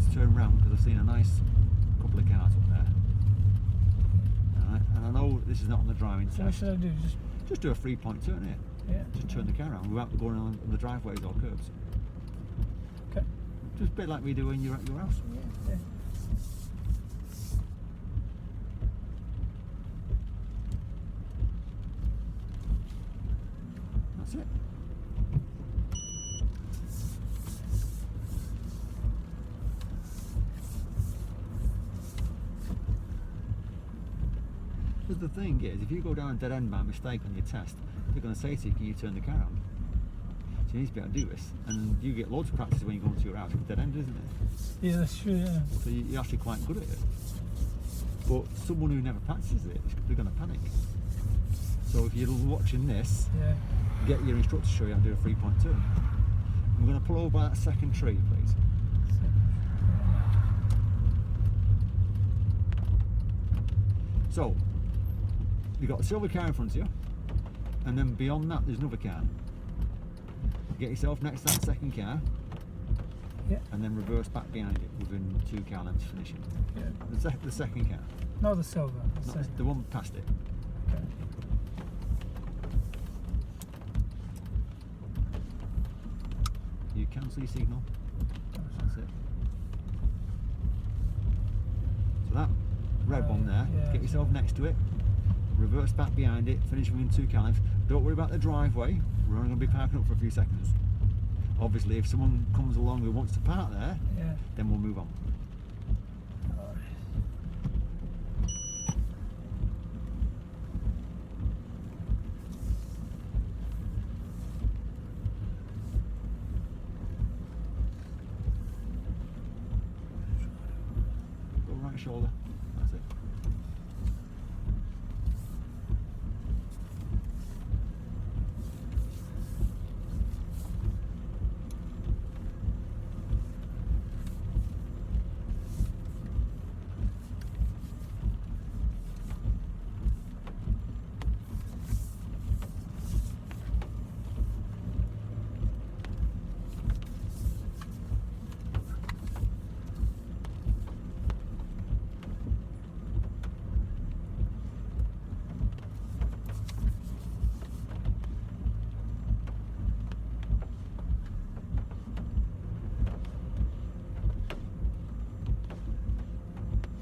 to turn around because I've seen a nice couple of cars up there. Alright, and I know this is not on the driving So what test. should I do? Just do a 3-point turn here. Yeah. Just turn the car around without going on the driveways or curbs. Okay. Just a bit like we do when you're at your house. Yeah. That's it. Because the thing is, if you go down a dead end by mistake on your test, they're going to say to you, can you turn the car on? So you need to be able to do this. And you get loads of practice when you go into your house. It's a dead end, isn't it? Yeah, that's true, yeah. So you're actually quite good at it. But someone who never practices it, they're going to panic. So if you're watching this, Yeah. get your instructor to show you how to do a 3-point turn. I'm going to pull over by that second tree, please. So, you've got a silver car in front of you, and then beyond that there's another car. Get yourself next to that second car, Yeah. and then reverse back behind it within 2 car lengths finishing. Yeah. The second car, No, the silver. The not second. the one past it. Okay. You cancel your signal. That's it. So that red one there, yeah. get yourself next to it, reverse back behind it, finish within 2 car lengths. Don't worry about the driveway, we're only going to be parking up for a few seconds. Obviously, if someone comes along who wants to park there, Yeah. then we'll move on. Go right shoulder, that's it.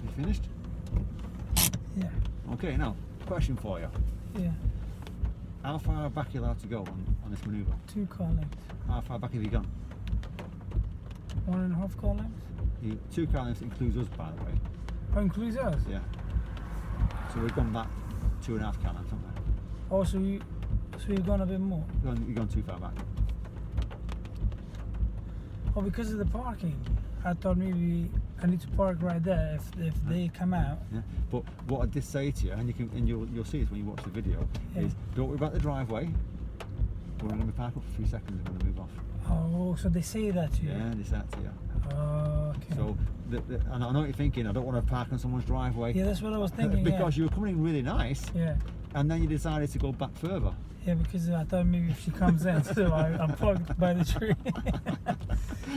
You finished? Yeah. Okay, now, question for you. Yeah. How far back are you allowed to go on this manoeuvre? 2 car lengths. How far back have you gone? 1.5 car lengths. 2 car lengths includes us, by the way. Oh, includes us? Yeah. So we've gone back 2.5 car lengths, haven't we? Oh, so you've gone a bit more? You've gone too far back. Oh, because of the parking. I thought maybe I need to park right there if they come out. Yeah. But what I did say to you, and you'll see this when you watch the video, Yeah. is don't worry about the driveway. We're going to be parked up for a few seconds and we're going to move off. Oh, so they say that to you? Yeah, they say that to you. Oh, okay. So, and I know what you're thinking, I don't want to park on someone's driveway. Yeah, that's what I was thinking. Because you were coming in really nice, Yeah. and then you decided to go back further. Yeah, because I thought maybe if she comes in, so I'm parked by the tree.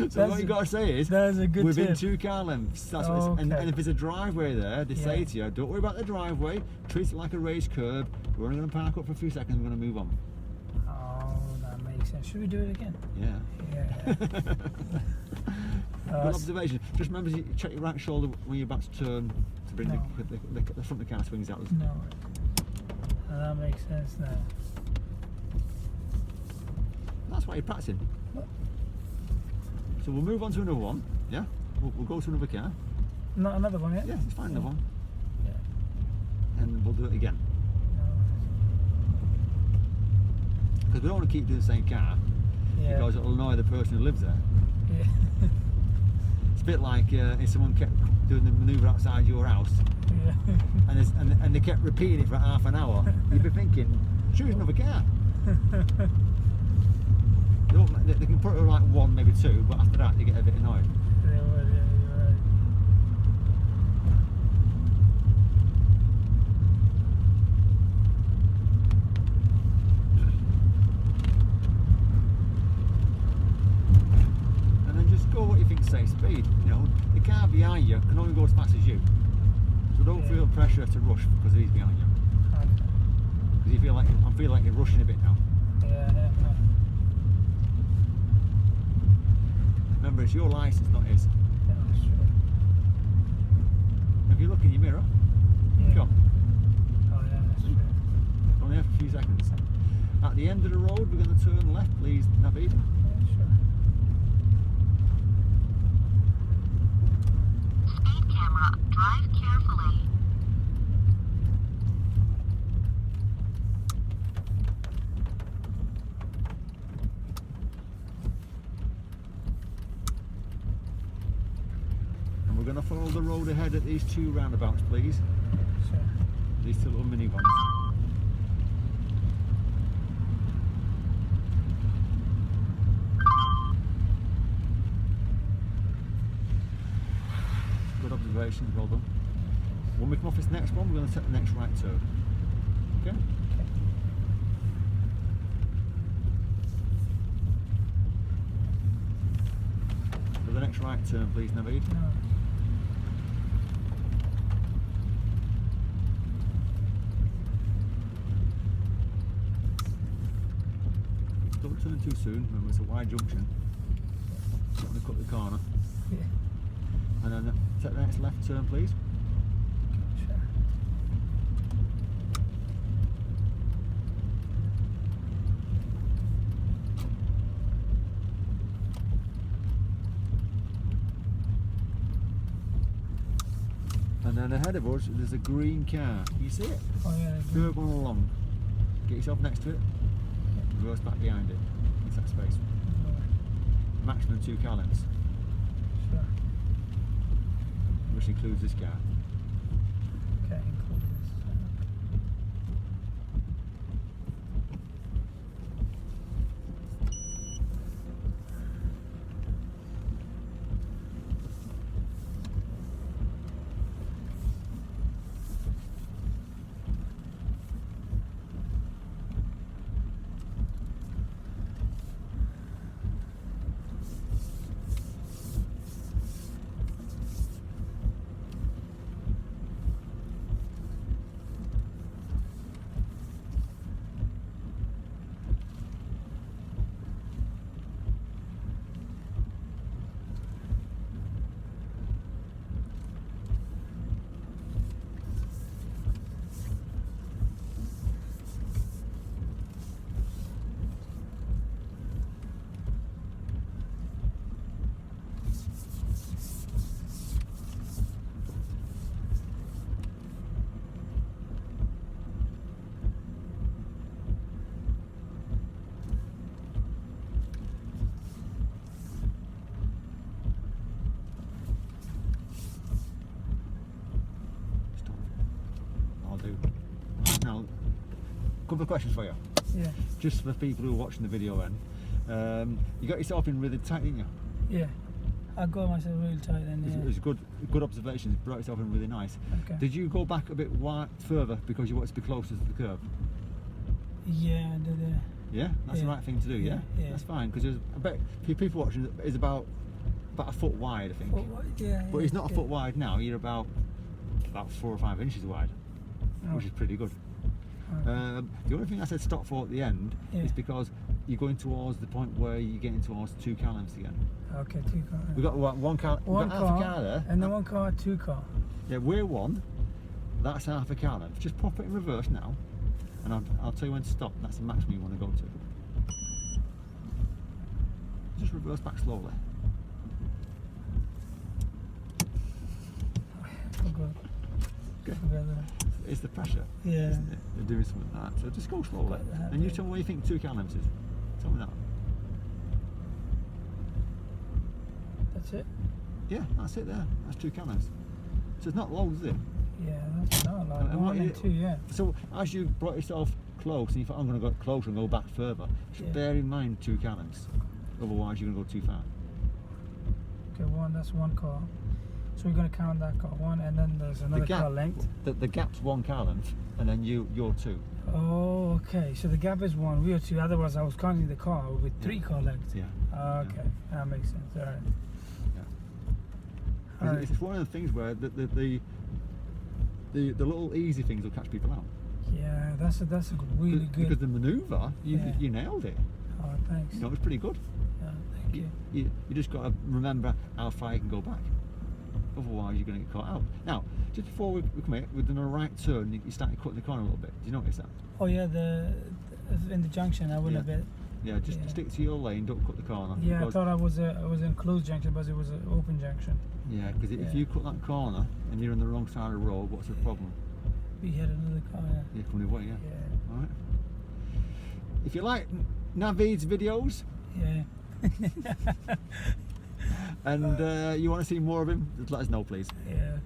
So what you got to say is, that is a good within tip. 2 car lengths. That's what it's, and Okay. if there's a driveway there, they say Yeah. to you, don't worry about the driveway, treat it like a raised curb, we're only going to park up for a few seconds, we're going to move on. Oh, that makes sense. Should we do it again? Yeah. Yeah. Good observation. Just remember to check your right shoulder when you're about to turn to bring No. the front of the car swings out. No. That makes sense now. That's why you're practicing. What? So we'll move on to another one, yeah? We'll go to another car. Not another one yet? Yeah, it's fine, another one. Yeah. And we'll do it again. No. Because we don't want to keep doing the same car, Yeah. because it'll annoy the person who lives there. Yeah. It's a bit like if someone kept doing the manoeuvre outside your house, Yeah. and they kept repeating it for half an hour, you'd be thinking, choose another car. They can put it like 1, maybe 2, but after that they get a bit annoyed. They would, yeah, you're right. And then just go what you think safe speed. You know, the car behind you can only go as fast as you. So don't feel pressure to rush because he's behind you. Okay. Because you feel like I feel like you're rushing a bit now. Yeah. Remember, it's your license, not his. Yeah, that's true. If you look in your mirror, Yeah. come. Oh yeah, that's true. Only have a few seconds. At the end of the road, we're going to turn left, please, Naveed. Yeah, sure. Speed camera, drive carefully. And we're going to follow the road ahead at these two roundabouts, please. Sure. These two little mini ones. Good observations, well done. When we come off this next one, we're going to take the next right turn. Okay? For the next right turn, please, Naveed. No. Don't turn too soon, remember it's a wide junction. Not going to cut the corner. Yeah. And then take the next left turn, please. Sure. And then ahead of us, there's a green car. You see it? Oh yeah. Third one along. Get yourself next to it. Reverse back behind it. Into that space. Maximum 2 car lengths, Sure. which includes this car. Okay, include this. Now, a couple of questions for you. Yeah. Just for people who are watching the video then. You got yourself in really tight, didn't you? Yeah. I got myself really tight then. It was good observations, brought yourself in really nice. Okay. Did you go back a bit further because you wanted to be closer to the curb? Yeah, I did. Yeah? That's the Yeah. right thing to do, yeah? Yeah. That's fine, because I bet people watching is about a foot wide, I think. Yeah. But it's not a foot wide now, you're about 4 or 5 inches wide, which is pretty good. Oh. The only thing I said stop for at the end Yeah. is because you're going towards the point where you're getting towards 2 car lengths again. Okay, 2 car. We've got one car, One half car, a car there. and then 1 car, 2 car. Yeah, we're 1. That's half a car length. Just pop it in reverse now, and I'll tell you when to stop. That's the maximum you want to go to. Just reverse back slowly. Oh god. Okay. Together. It's the pressure, Yeah. isn't it? They're doing something like that. So just go slowly. Got that, And you yeah. tell me what you think 2 car lengths is. Tell me that. That's it? Yeah, that's it there. That's 2 car lengths. So it's not loads, is it? Yeah, that's not like And what 1 and 2, yeah. So as you brought yourself close and you thought I'm going to go closer and go back further, just Yeah. bear in mind 2 car lengths. Otherwise you're going to go too far. Okay, that's 1 car. So we're going to count that car 1, and then there's another car length. The gap's 1 car length, and then you're 2. Oh, okay. So the gap is 1, we are 2. Otherwise, I was counting the car with 3 car lengths. Yeah. Okay, that makes sense. All right. Yeah. Alright. It's one of the things where the little easy things will catch people out. Yeah, that's a really good. Because the manoeuvre, Yeah. you nailed it. Oh, thanks. You know, it's pretty good. Yeah, thank you. You just got to remember how far you can go back. Otherwise, you're going to get caught out. Now, just before we come here, we've done a right turn. You started cutting the corner a little bit. Did you notice that? Oh yeah, in the junction, I went a bit. Yeah, just Yeah. stick to your lane. Don't cut the corner. Yeah, I because- thought I was in closed junction, but it was an open junction. Yeah, because if you cut that corner and you're on the wrong side of the road, what's the problem? We had another car. Yeah. You're coming away, yeah. Yeah. All right. If you like Naveed's videos Yeah. and you want to see more of him, just let us know, please. Yeah.